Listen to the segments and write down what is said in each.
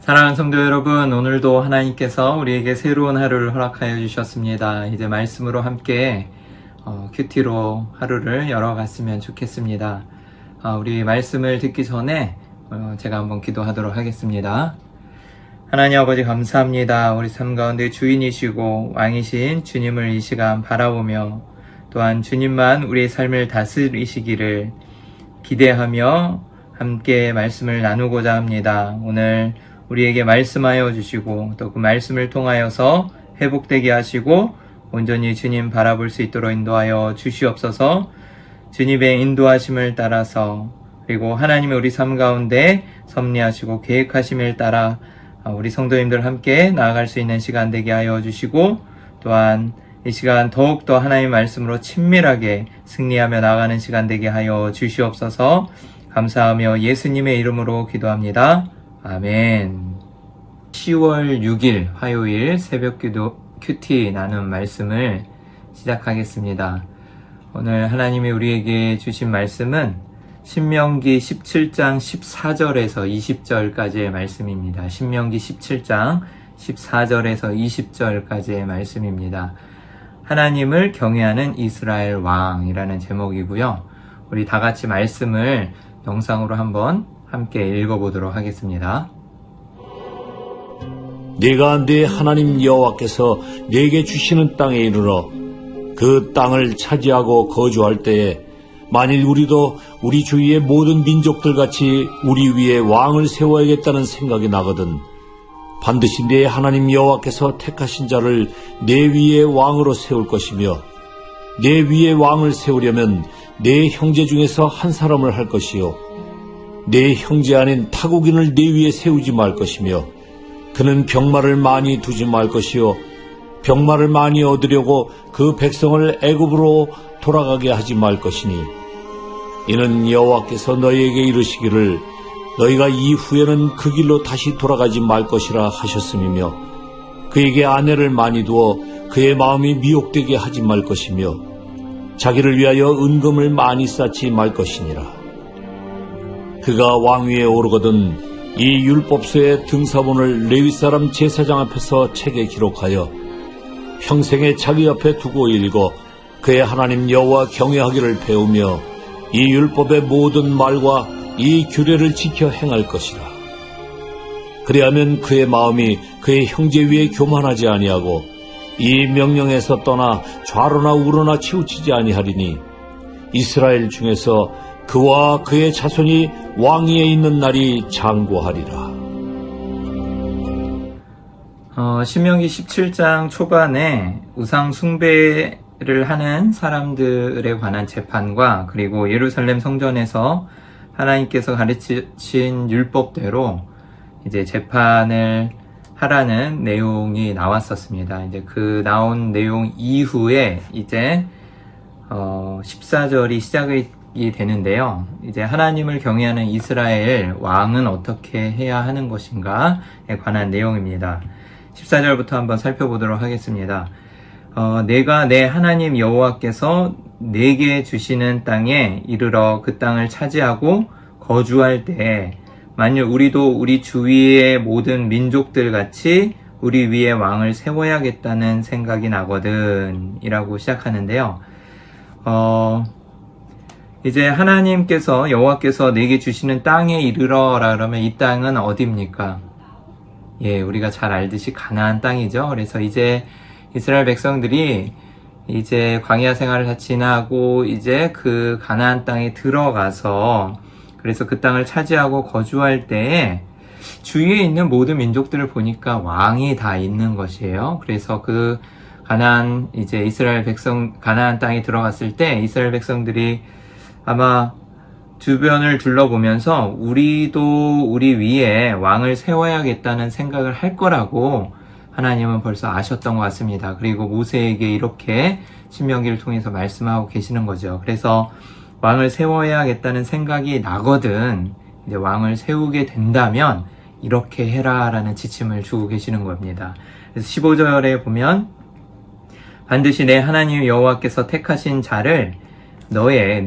사랑하는 성도 여러분, 오늘도 하나님께서 우리에게 새로운 하루를 허락하여 주셨습니다. 이제 말씀으로 함께 큐티로 하루를 열어갔으면 좋겠습니다. 우리 말씀을 듣기 전에 제가 한번 기도하도록 하겠습니다. 하나님 아버지 감사합니다. 우리 삶 가운데 주인이시고 왕이신 주님을 이 시간 바라보며 또한 주님만 우리의 삶을 다스리시기를 기대하며 함께 말씀을 나누고자 합니다. 오늘 우리에게 말씀하여 주시고 또 그 말씀을 통하여서 회복되게 하시고 온전히 주님 바라볼 수 있도록 인도하여 주시옵소서. 주님의 인도하심을 따라서 그리고 하나님의 우리 삶 가운데 섭리하시고 계획하심을 따라 우리 성도님들 함께 나아갈 수 있는 시간 되게 하여 주시고 또한 이 시간 더욱더 하나님의 말씀으로 친밀하게 승리하며 나아가는 시간 되게 하여 주시옵소서. 감사하며 예수님의 이름으로 기도합니다. 아멘. 10월 6일 화요일 새벽기도 큐티 나눈 말씀을 시작하겠습니다. 오늘 하나님이 우리에게 주신 말씀은 신명기 17장 14절에서 20절까지의 말씀입니다. 신명기 17장 14절에서 20절까지의 말씀입니다. 하나님을 경외하는 이스라엘 왕이라는 제목이고요. 우리 다 같이 말씀을 영상으로 한번 함께 읽어보도록 하겠습니다. 네가 네 하나님 여호와께서 네게 주시는 땅에 이르러 그 땅을 차지하고 거주할 때에 만일 우리도 우리 주위의 모든 민족들같이 우리 위에 왕을 세워야겠다는 생각이 나거든 반드시 네 하나님 여호와께서 택하신 자를 네 위에 왕으로 세울 것이며 네 위에 왕을 세우려면 네 형제 중에서 한 사람을 할 것이요 네 형제 아닌 타국인을 네 위에 세우지 말 것이며 그는 병마를 많이 두지 말 것이요 병마를 많이 얻으려고 그 백성을 애굽으로 돌아가게 하지 말 것이니 이는 여호와께서 너희에게 이르시기를 너희가 이후에는 그 길로 다시 돌아가지 말 것이라 하셨음이며 그에게 아내를 많이 두어 그의 마음이 미혹되게 하지 말 것이며 자기를 위하여 은금을 많이 쌓지 말 것이니라. 그가 왕위에 오르거든 이 율법서의 등사본을 레위 사람 제사장 앞에서 책에 기록하여 평생에 자기 옆에 두고 읽어 그의 하나님 여호와 경외하기를 배우며 이 율법의 모든 말과 이 규례를 지켜 행할 것이라. 그리하면 그의 마음이 그의 형제 위에 교만하지 아니하고 이 명령에서 떠나 좌로나 우로나 치우치지 아니하리니 이스라엘 중에서 그와 그의 자손이 왕위에 있는 날이 장구하리라. 신명기 17장 초반에 우상 숭배를 하는 사람들에 관한 재판과 그리고 예루살렘 성전에서 하나님께서 가르치신 율법대로 이제 재판을 하라는 내용이 나왔었습니다. 이제 그 나온 내용 이후에 이제 14절이 시작이 되는데요. 이제 하나님을 경외하는 이스라엘 왕은 어떻게 해야 하는 것인가에 관한 내용입니다. 14절부터 한번 살펴보도록 하겠습니다. 내가 내 하나님 여호와께서 내게 주시는 땅에 이르러 그 땅을 차지하고 거주할 때 만일 우리도 우리 주위의 모든 민족들 같이 우리 위에 왕을 세워야겠다는 생각이 나거든 이라고 시작하는데요. 이제 하나님께서 여호와께서 내게 주시는 땅에 이르러라 그러면 이 땅은 어디입니까? 우리가 잘 알듯이 가나안 땅이죠. 그래서 이제 이스라엘 백성들이 이제 광야 생활을 다 지나고 이제 그 가나안 땅에 들어가서 그래서 그 땅을 차지하고 거주할 때에 주위에 있는 모든 민족들을 보니까 왕이 다 있는 것이에요. 그래서 그 가나안 이제 이스라엘 백성 가나안 땅에 들어갔을 때 이스라엘 백성들이 아마 주변을 둘러보면서 우리도 우리 위에 왕을 세워야겠다는 생각을 할 거라고 하나님은 벌써 아셨던 것 같습니다. 그리고 모세에게 이렇게 신명기를 통해서 말씀하고 계시는 거죠. 그래서 왕을 세워야겠다는 생각이 나거든 이제 왕을 세우게 된다면 이렇게 해라라는 지침을 주고 계시는 겁니다. 그래서 15절에 보면 반드시 내 하나님 여호와께서 택하신 자를 네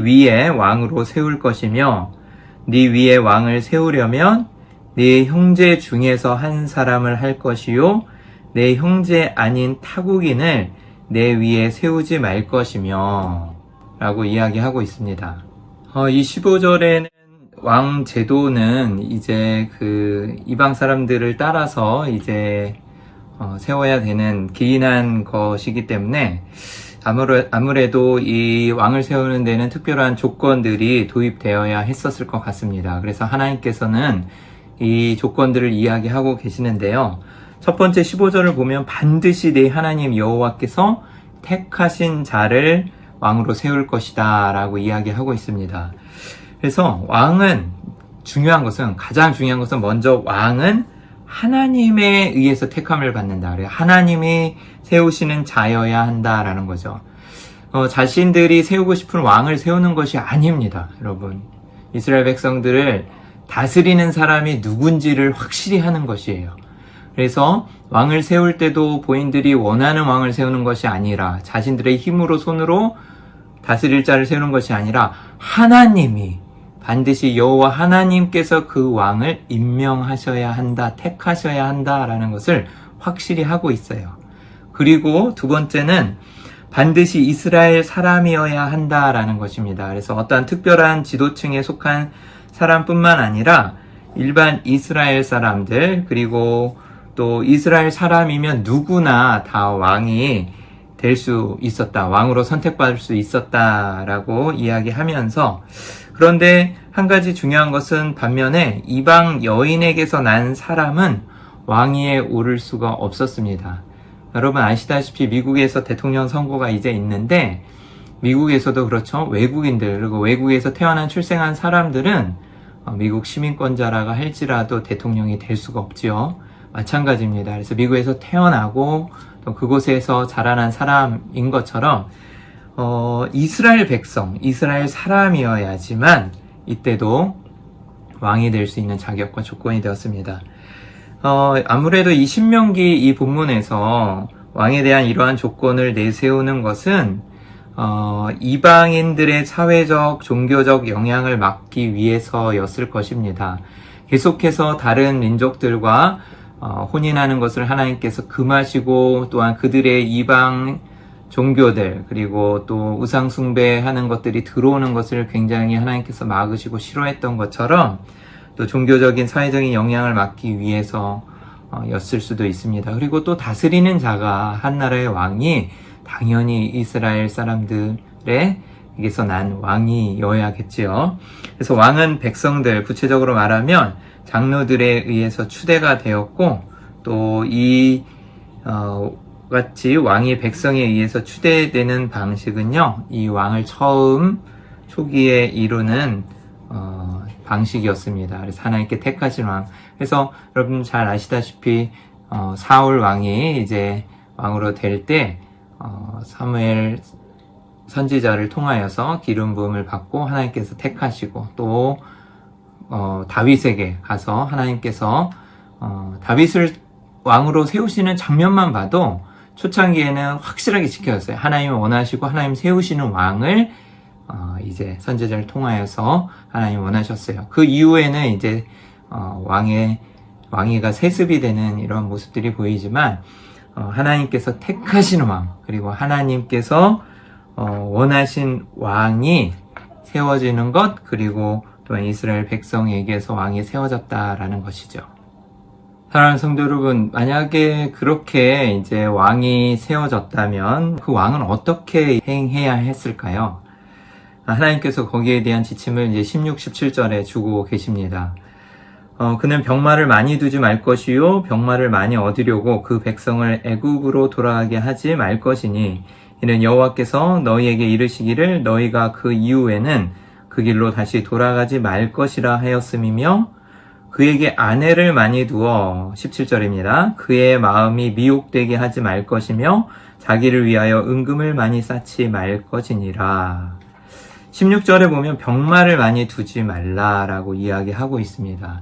위에 왕으로 세울 것이며 네 위에 왕을 세우려면 네 형제 중에서 한 사람을 할 것이요 내 형제 아닌 타국인을 내 위에 세우지 말 것이며 라고 이야기하고 있습니다. 이 15절에는 왕 제도는 이제 그 이방 사람들을 따라서 이제 세워야 되는 기인한 것이기 때문에 아무래도 이 왕을 세우는 데는 특별한 조건들이 도입되어야 했었을 것 같습니다. 그래서 하나님께서는 이 조건들을 이야기하고 계시는데요. 첫 번째 15절을 보면 반드시 내 하나님 여호와께서 택하신 자를 왕으로 세울 것이다 라고 이야기하고 있습니다. 그래서 가장 중요한 것은 먼저 왕은 하나님에 의해서 택함을 받는다. 하나님이 세우시는 자여야 한다라는 거죠. 자신들이 세우고 싶은 왕을 세우는 것이 아닙니다. 여러분, 이스라엘 백성들을 다스리는 사람이 누군지를 확실히 하는 것이에요. 그래서 왕을 세울 때도 본인들이 원하는 왕을 세우는 것이 아니라 자신들의 힘으로 손으로 다스릴 자를 세우는 것이 아니라 하나님이 반드시 여호와 하나님께서 그 왕을 임명하셔야 한다, 택하셔야 한다라는 것을 확실히 하고 있어요. 그리고 두 번째는 반드시 이스라엘 사람이어야 한다라는 것입니다. 그래서 어떠한 특별한 지도층에 속한 사람뿐만 아니라 일반 이스라엘 사람들, 그리고 또 이스라엘 사람이면 누구나 다 왕이 될 수 있었다, 왕으로 선택받을 수 있었다라고 이야기하면서, 그런데 한 가지 중요한 것은 반면에 이방 여인에게서 난 사람은 왕위에 오를 수가 없었습니다. 여러분 아시다시피 미국에서 대통령 선거가 이제 있는데, 미국에서도 그렇죠. 외국인들, 그리고 외국에서 태어난 출생한 사람들은 미국 시민권자라고 할지라도 대통령이 될 수가 없지요. 마찬가지입니다. 그래서 미국에서 태어나고 또 그곳에서 자라난 사람인 것처럼 이스라엘 백성, 이스라엘 사람이어야지만 이때도 왕이 될 수 있는 자격과 조건이 되었습니다. 아무래도 이 신명기 이 본문에서 왕에 대한 이러한 조건을 내세우는 것은 이방인들의 사회적, 종교적 영향을 막기 위해서였을 것입니다. 계속해서 다른 민족들과 혼인하는 것을 하나님께서 금하시고, 또한 그들의 이방 종교들, 그리고 또 우상 숭배하는 것들이 들어오는 것을 굉장히 하나님께서 막으시고 싫어했던 것처럼, 또 종교적인 사회적인 영향을 막기 위해서 였을 수도 있습니다. 그리고 또 다스리는 자가, 한 나라의 왕이 당연히 이스라엘 사람들에게서 난 왕이어야겠지요. 그래서 왕은 백성들, 구체적으로 말하면 장로들에 의해서 추대가 되었고, 또 같이 왕이 백성에 의해서 추대되는 방식은요, 이 왕을 처음 초기에 이루는 방식이었습니다. 그래서 하나님께 택하신 왕. 그래서 여러분 잘 아시다시피 사울 왕이 이제 왕으로 될 때 사무엘 선지자를 통하여서 기름 부음을 받고 하나님께서 택하시고, 또 다윗에게 가서 하나님께서 다윗을 왕으로 세우시는 장면만 봐도 초창기에는 확실하게 지켜졌어요. 하나님이 원하시고 하나님 세우시는 왕을 이제 선지자를 통하여서 하나님 원하셨어요. 그 이후에는 이제 왕위가 세습이 되는 이런 모습들이 보이지만, 하나님께서 택하신 왕, 그리고 하나님께서 원하신 왕이 세워지는 것, 그리고 또한 이스라엘 백성에게서 왕이 세워졌다라는 것이죠. 사랑하는 성도 여러분, 만약에 그렇게 이제 왕이 세워졌다면 그 왕은 어떻게 행해야 했을까요? 하나님께서 거기에 대한 지침을 이제 16, 17절에 주고 계십니다. 그는 병마를 많이 두지 말 것이요 병마를 많이 얻으려고 그 백성을 애굽으로 돌아가게 하지 말 것이니, 이는 여호와께서 너희에게 이르시기를 너희가 그 이후에는 그 길로 다시 돌아가지 말 것이라 하였음이며, 그에게 아내를 많이 두어, 17절입니다. 그의 마음이 미혹되게 하지 말 것이며 자기를 위하여 은금을 많이 쌓지 말 것이니라. 16절에 보면 병마를 많이 두지 말라라고 이야기하고 있습니다.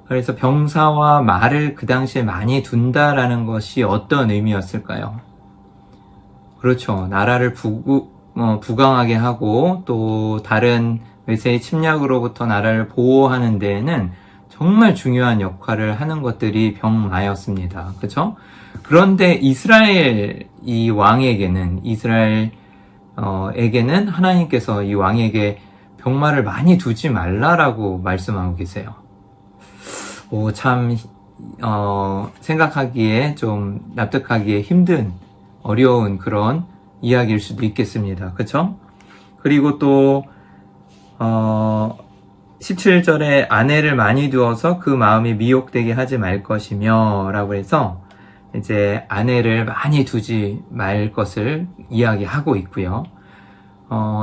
그래서 병사와 말을 그 당시에 많이 둔다라는 것이 어떤 의미였을까요? 그렇죠. 나라를 부강하게 하고, 또 다른 외세의 침략으로부터 나라를 보호하는 데에는 정말 중요한 역할을 하는 것들이 병마였습니다. 그렇죠? 그런데 이스라엘 이 왕에게는 에게는 하나님께서 이 왕에게 병마를 많이 두지 말라라고 말씀하고 계세요. 참 생각하기에 좀 납득하기에 힘든 어려운 그런 이야기일 수도 있겠습니다. 그렇죠? 그리고 또 17절에 아내를 많이 두어서 그 마음이 미혹되게 하지 말 것이며 라고 해서 이제 아내를 많이 두지 말 것을 이야기하고 있고요.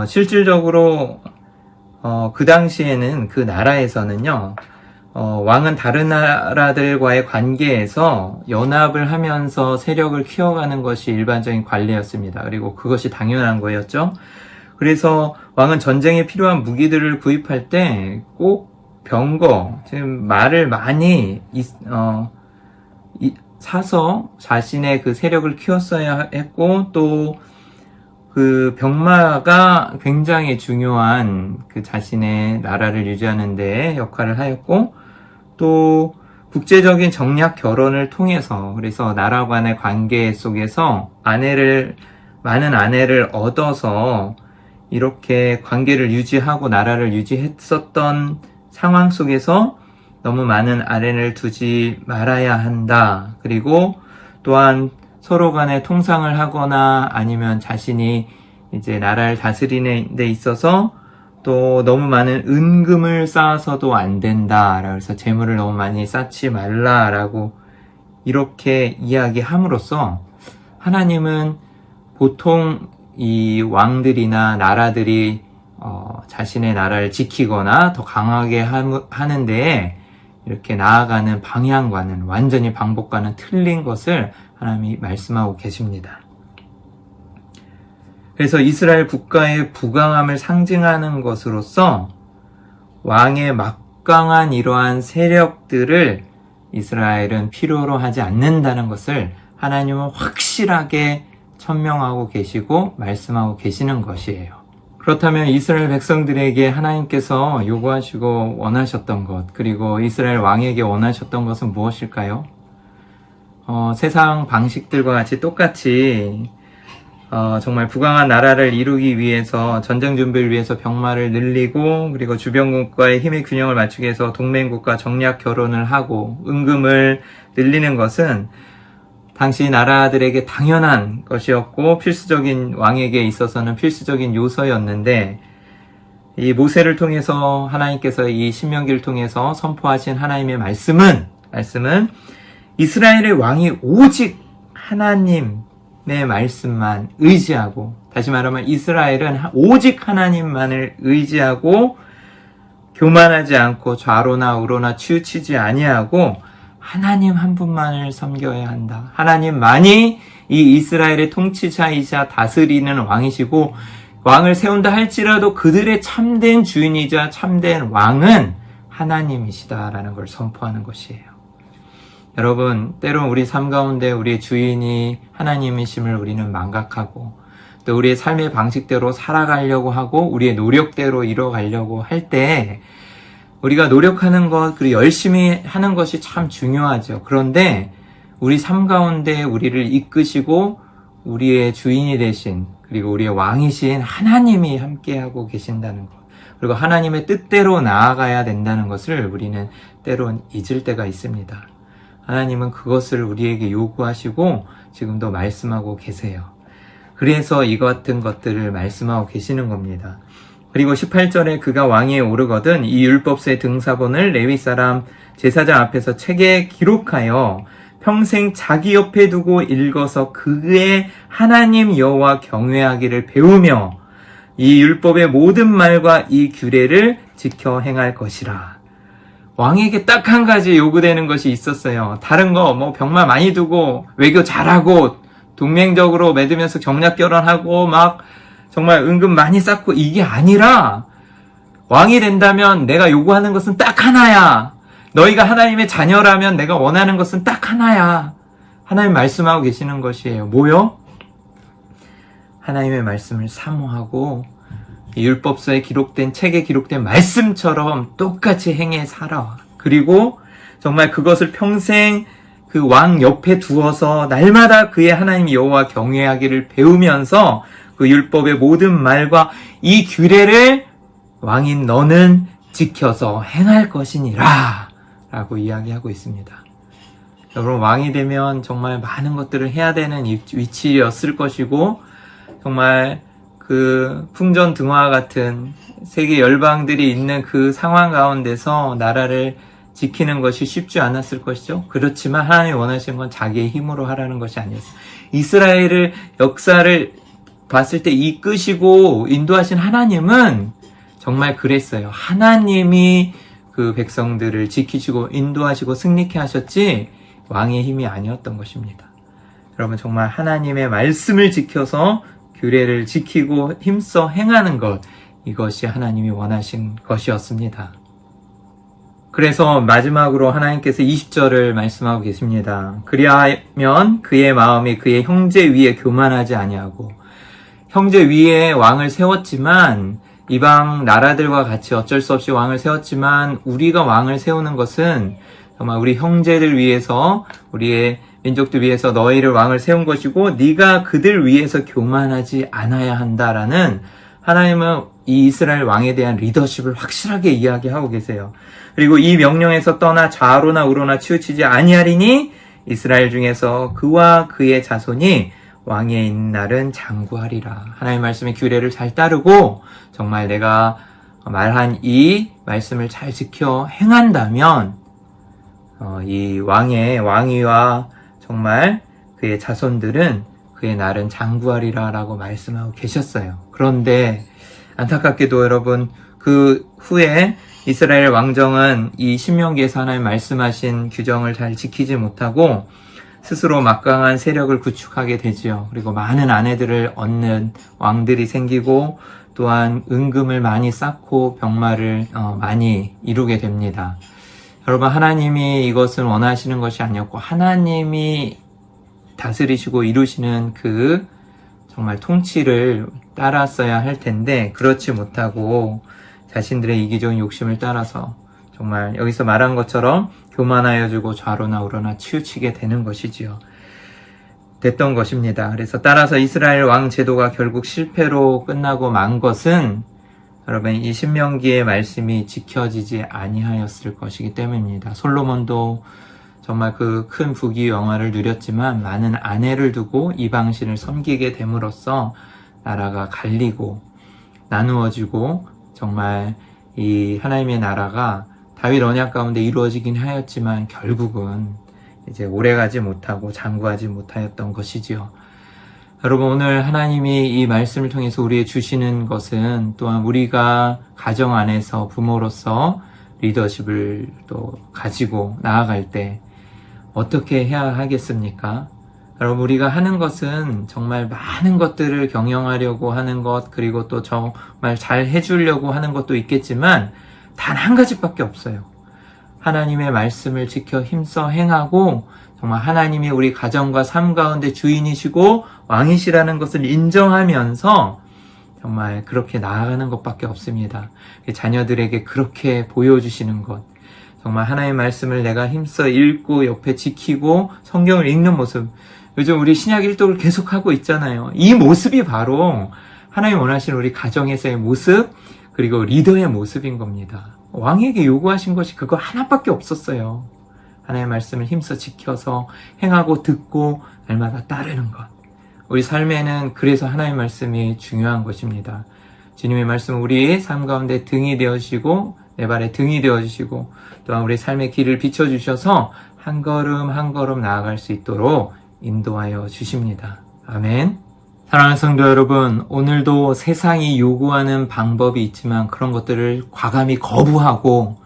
실질적으로 그 당시에는 그 나라에서는요, 왕은 다른 나라들과의 관계에서 연합을 하면서 세력을 키워가는 것이 일반적인 관례였습니다. 그리고 그것이 당연한 거였죠. 그래서 왕은 전쟁에 필요한 무기들을 구입할 때 꼭 지금 말을 많이 사서 자신의 그 세력을 키웠어야 했고, 또 그 병마가 굉장히 중요한 그 자신의 나라를 유지하는 데 역할을 하였고, 또 국제적인 정략 결혼을 통해서, 그래서 나라 간의 관계 속에서 많은 아내를 얻어서 이렇게 관계를 유지하고 나라를 유지했었던 상황 속에서 너무 많은 아내를 두지 말아야 한다. 그리고 또한 서로 간에 통상을 하거나 아니면 자신이 이제 나라를 다스리는 데 있어서 또 너무 많은 은금을 쌓아서도 안 된다. 그래서 재물을 너무 많이 쌓지 말라라고 이렇게 이야기함으로써 하나님은 보통 이 왕들이나 나라들이 자신의 나라를 지키거나 더 강하게 하는 데에 이렇게 나아가는 방향과는 완전히 방법과는 틀린 것을 하나님이 말씀하고 계십니다. 그래서 이스라엘 국가의 부강함을 상징하는 것으로서 왕의 막강한 이러한 세력들을 이스라엘은 필요로 하지 않는다는 것을 하나님은 확실하게 천명하고 계시고 말씀하고 계시는 것이에요. 그렇다면 이스라엘 백성들에게 하나님께서 요구하시고 원하셨던 것, 그리고 이스라엘 왕에게 원하셨던 것은 무엇일까요? 세상 방식들과 같이 똑같이 정말 부강한 나라를 이루기 위해서, 전쟁 준비를 위해서 병마를 늘리고, 그리고 주변국과의 힘의 균형을 맞추기 위해서 동맹국과 정략 결혼을 하고 은금을 늘리는 것은 당시 나라들에게 당연한 것이었고 필수적인, 왕에게 있어서는 필수적인 요소였는데, 이 모세를 통해서 하나님께서 이 신명기를 통해서 선포하신 하나님의 말씀은 이스라엘의 왕이 오직 하나님의 말씀만 의지하고, 다시 말하면 이스라엘은 오직 하나님만을 의지하고 교만하지 않고 좌로나 우로나 치우치지 아니하고 하나님 한 분만을 섬겨야 한다. 하나님만이 이 이스라엘의 통치자이자 다스리는 왕이시고, 왕을 세운다 할지라도 그들의 참된 주인이자 참된 왕은 하나님이시다라는 걸 선포하는 것이에요. 여러분, 때론 우리 삶 가운데 우리의 주인이 하나님이심을 우리는 망각하고, 또 우리의 삶의 방식대로 살아가려고 하고 우리의 노력대로 이뤄가려고 할 때 우리가 노력하는 것, 그리고 열심히 하는 것이 참 중요하죠. 그런데 우리 삶 가운데 우리를 이끄시고 우리의 주인이 되신, 그리고 우리의 왕이신 하나님이 함께하고 계신다는 것, 그리고 하나님의 뜻대로 나아가야 된다는 것을 우리는 때론 잊을 때가 있습니다. 하나님은 그것을 우리에게 요구하시고 지금도 말씀하고 계세요. 그래서 이 같은 것들을 말씀하고 계시는 겁니다. 그리고 18절에 그가 왕위에 오르거든 이 율법서의 등사본을 레위 사람 제사장 앞에서 책에 기록하여 평생 자기 옆에 두고 읽어서 그의 하나님 여호와 경외하기를 배우며 이 율법의 모든 말과 이 규례를 지켜 행할 것이라. 왕에게 딱 한 가지 요구되는 것이 있었어요. 다른 거 병마 많이 두고 외교 잘하고 동맹적으로 맺으면서 정략 결혼하고 막 정말 은근 많이 쌓고 이게 아니라, 왕이 된다면 내가 요구하는 것은 딱 하나야. 너희가 하나님의 자녀라면 내가 원하는 것은 딱 하나야. 하나님 말씀하고 계시는 것이에요. 뭐요? 하나님의 말씀을 사모하고 이 율법서에 기록된 책에 기록된 말씀처럼 똑같이 행해 살아와. 그리고 정말 그것을 평생 그 왕 옆에 두어서 날마다 그의 하나님 여호와 경외하기를 배우면서 그 율법의 모든 말과 이 규례를 왕인 너는 지켜서 행할 것이니라 라고 이야기하고 있습니다. 여러분, 왕이 되면 정말 많은 것들을 해야 되는 위치였을 것이고, 정말 그 풍전등화 같은 세계 열방들이 있는 그 상황 가운데서 나라를 지키는 것이 쉽지 않았을 것이죠. 그렇지만 하나님이 원하시는 건 자기의 힘으로 하라는 것이 아니었어요. 이스라엘을 역사를 봤을 때 이끄시고 인도하신 하나님은 정말 그랬어요. 하나님이 그 백성들을 지키시고 인도하시고 승리케 하셨지 왕의 힘이 아니었던 것입니다. 여러분, 정말 하나님의 말씀을 지켜서 규례를 지키고 힘써 행하는 것, 이것이 하나님이 원하신 것이었습니다. 그래서 마지막으로 하나님께서 20절을 말씀하고 계십니다. 그리하면 그의 마음이 그의 형제 위에 교만하지 아니하고, 형제 위에 왕을 세웠지만 이방 나라들과 같이 어쩔 수 없이 왕을 세웠지만 우리가 왕을 세우는 것은 정말 우리 형제들 위해서, 우리의 민족들 위해서 너희를 왕을 세운 것이고 네가 그들 위해서 교만하지 않아야 한다라는, 하나님은 이 이스라엘 왕에 대한 리더십을 확실하게 이야기하고 계세요. 그리고 이 명령에서 떠나 좌로나 우로나 치우치지 아니하리니 이스라엘 중에서 그와 그의 자손이 왕에 있는 날은 장구하리라. 하나님의 말씀의 규례를 잘 따르고 정말 내가 말한 이 말씀을 잘 지켜 행한다면 이 왕위와 정말 그의 자손들은 그의 날은 장구하리라 라고 말씀하고 계셨어요. 그런데 안타깝게도 여러분, 그 후에 이스라엘 왕정은 이 신명기에서 하나님 말씀하신 규정을 잘 지키지 못하고 스스로 막강한 세력을 구축하게 되지요. 그리고 많은 아내들을 얻는 왕들이 생기고 또한 은금을 많이 쌓고 병마를 많이 이루게 됩니다. 여러분, 하나님이 이것을 원하시는 것이 아니었고 하나님이 다스리시고 이루시는 그 정말 통치를 따랐어야 할 텐데 그렇지 못하고 자신들의 이기적인 욕심을 따라서 정말 여기서 말한 것처럼 교만하여 주고 좌로나 우로나 치우치게 되는 것이지요. 됐던 것입니다. 그래서 따라서 이스라엘 왕 제도가 결국 실패로 끝나고 만 것은 여러분, 이 신명기의 말씀이 지켜지지 아니하였을 것이기 때문입니다. 솔로몬도 정말 그 큰 부귀 영화를 누렸지만 많은 아내를 두고 이방신을 섬기게 됨으로써 나라가 갈리고 나누어지고 정말 이 하나님의 나라가 다윗 언약 가운데 이루어지긴 하였지만 결국은 이제 오래가지 못하고 장구하지 못하였던 것이지요. 여러분, 오늘 하나님이 이 말씀을 통해서 우리에게 주시는 것은 또한 우리가 가정 안에서 부모로서 리더십을 또 가지고 나아갈 때 어떻게 해야 하겠습니까? 여러분, 우리가 하는 것은 정말 많은 것들을 경영하려고 하는 것, 그리고 또 정말 잘 해주려고 하는 것도 있겠지만 단 한 가지밖에 없어요. 하나님의 말씀을 지켜 힘써 행하고 정말 하나님이 우리 가정과 삶 가운데 주인이시고 왕이시라는 것을 인정하면서 정말 그렇게 나아가는 것밖에 없습니다. 자녀들에게 그렇게 보여주시는 것, 정말 하나님의 말씀을 내가 힘써 읽고 옆에 지키고 성경을 읽는 모습, 요즘 우리 신약 일독을 계속하고 있잖아요. 이 모습이 바로 하나님 원하시는 우리 가정에서의 모습, 그리고 리더의 모습인 겁니다. 왕에게 요구하신 것이 그거 하나밖에 없었어요. 하나님의 말씀을 힘써 지켜서 행하고 듣고 날마다 따르는 것. 우리 삶에는 그래서 하나님의 말씀이 중요한 것입니다. 주님의 말씀은 우리의 삶 가운데 등이 되어주시고 내 발에 등이 되어주시고 또한 우리 삶의 길을 비춰주셔서 한 걸음 한 걸음 나아갈 수 있도록 인도하여 주십니다. 아멘. 사랑하는 성도 여러분, 오늘도 세상이 요구하는 방법이 있지만 그런 것들을 과감히 거부하고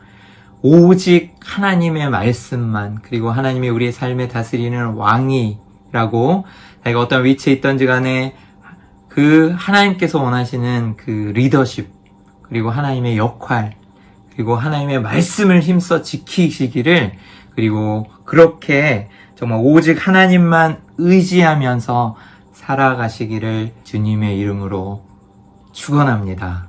오직 하나님의 말씀만, 그리고 하나님이 우리의 삶에 다스리는 왕이라고 자기가 어떤 위치에 있던지 간에 그 하나님께서 원하시는 그 리더십, 그리고 하나님의 역할, 그리고 하나님의 말씀을 힘써 지키시기를, 그리고 그렇게 정말 오직 하나님만 의지하면서 살아가시기를 주님의 이름으로 축원합니다.